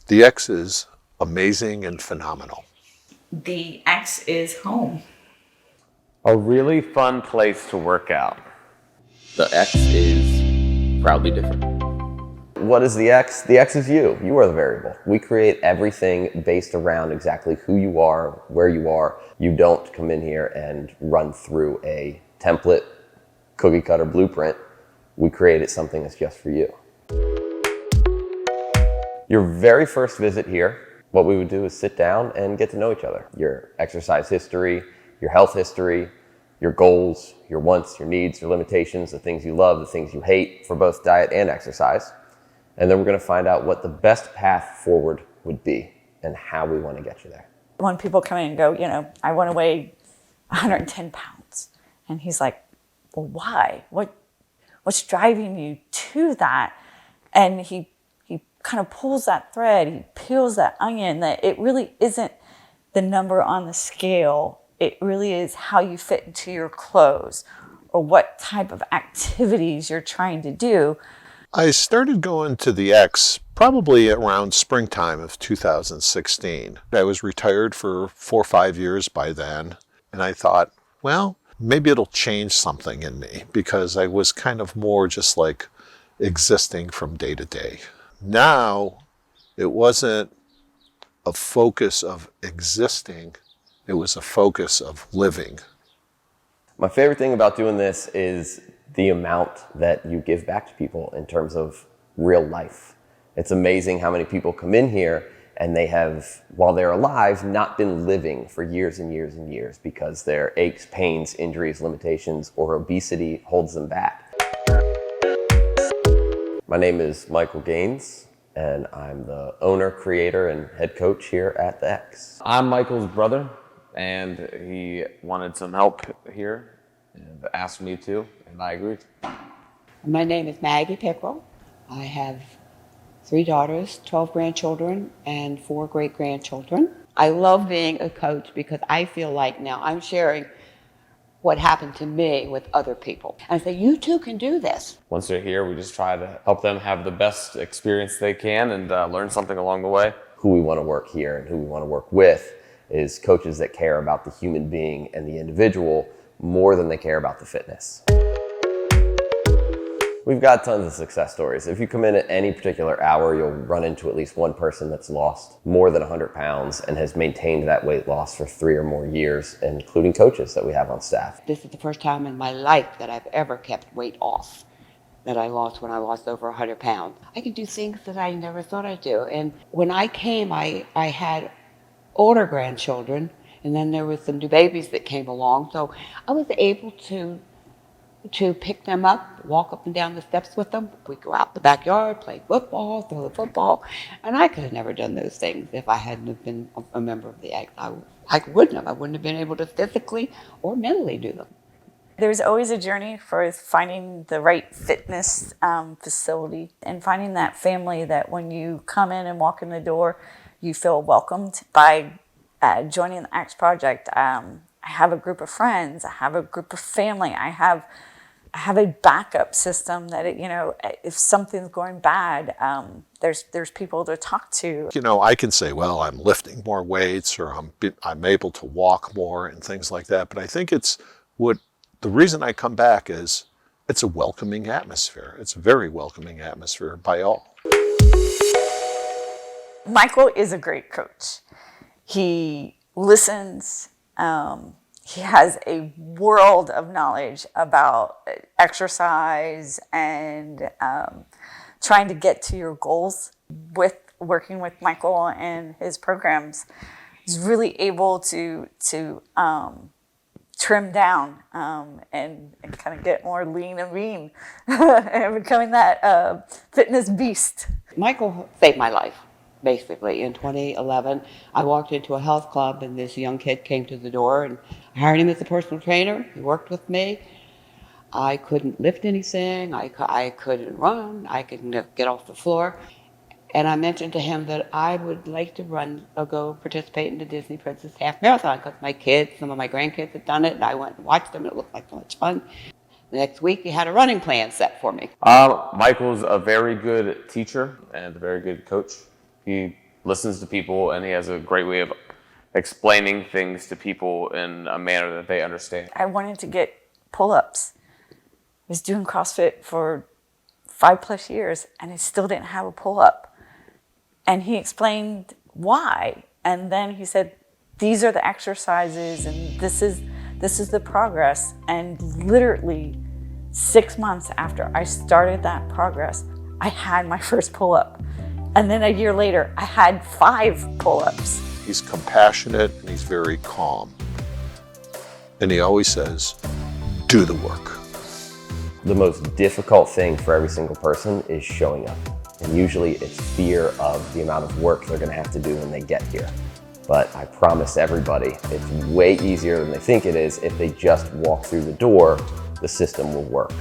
The X is amazing and phenomenal. The X is home. A really fun place to work out. The X is proudly different. What is the X? The X is you. You are the variable. We create everything based around exactly who you are, where you are. You don't come in here and run through a template, cookie cutter blueprint. We created something that's just for you. Your very first visit here, what we would do is sit down and get to know each other. Your exercise history, your health history, your goals, your wants, your needs, your limitations, the things you love, the things you hate for both diet and exercise. And then we're going to find out what the best path forward would be and how we want to get you there. When people come in and go, I want to weigh 110 pounds. And he's like, well, why? What's driving you to that? And he kind of pulls that thread, he peels that onion, that it really isn't the number on the scale. It really is how you fit into your clothes or what type of activities you're trying to do. I started going to the X probably around springtime of 2016. I was retired for 4 or 5 years by then, and I thought, well, maybe it'll change something in me because I was kind of more just like existing from day to day. Now, it wasn't a focus of existing, it was a focus of living. My favorite thing about doing this is the amount that you give back to people in terms of real life. It's amazing how many people come in here and they have, while they're alive, not been living for years and years and years because their aches, pains, injuries, limitations, or obesity holds them back. My name is Michael Gaines, and I'm the owner, creator, and head coach here at the X. I'm Michael's brother, and he wanted some help here and asked me to, and I agreed. My name is Maggie Pickrell. I have 3 daughters, 12 grandchildren, and 4 great-grandchildren. I love being a coach because I feel like now I'm sharing what happened to me with other people. And I say, you too can do this. Once they're here, we just try to help them have the best experience they can and learn something along the way. Who we want to work here and who we want to work with is coaches that care about the human being and the individual more than they care about the fitness. We've got tons of success stories. If you come in at any particular hour, you'll run into at least one person that's lost more than 100 pounds and has maintained that weight loss for 3 or more years, including coaches that we have on staff. This is the first time in my life that I've ever kept weight off that I lost when I lost over 100 pounds. I can do things that I never thought I'd do. And when I came, I had older grandchildren, and then there was some new babies that came along. So I was able to pick them up, walk up and down the steps with them. We'd go out in the backyard, play football, throw the football. And I could have never done those things if I hadn't have been a member of the X. I wouldn't have. I wouldn't have been able to physically or mentally do them. There's always a journey for finding the right fitness facility and finding that family that when you come in and walk in the door, you feel welcomed. By joining the X Project, I have a group of friends, I have a group of family, I have a backup system that if something's going bad, there's people to talk to. I can say, well, I'm lifting more weights or I'm able to walk more and things like that. But I think the reason I come back is it's a welcoming atmosphere. It's a very welcoming atmosphere by all. Michael is a great coach. He listens. He has a world of knowledge about exercise and trying to get to your goals. With working with Michael and his programs, he's really able to trim down and kind of get more lean and mean and becoming that fitness beast. Michael saved my life. Basically, in 2011, I walked into a health club and this young kid came to the door and I hired him as a personal trainer. He worked with me. I couldn't lift anything. I couldn't run. I couldn't get off the floor. And I mentioned to him that I would like to go participate in the Disney Princess Half Marathon because my kids, some of my grandkids had done it, and I went and watched them and it looked like so much fun. The next week, he had a running plan set for me. Michael's a very good teacher and a very good coach. He listens to people, and he has a great way of explaining things to people in a manner that they understand. I wanted to get pull-ups. I was doing CrossFit for 5+ years and I still didn't have a pull-up. And he explained why. And then he said, these are the exercises and this is the progress. And literally 6 months after I started that progress, I had my first pull-up. And then a year later, I had 5 pull-ups. He's compassionate and he's very calm. And he always says, do the work. The most difficult thing for every single person is showing up. And usually it's fear of the amount of work they're gonna have to do when they get here. But I promise everybody, it's way easier than they think it is. If they just walk through the door, the system will work.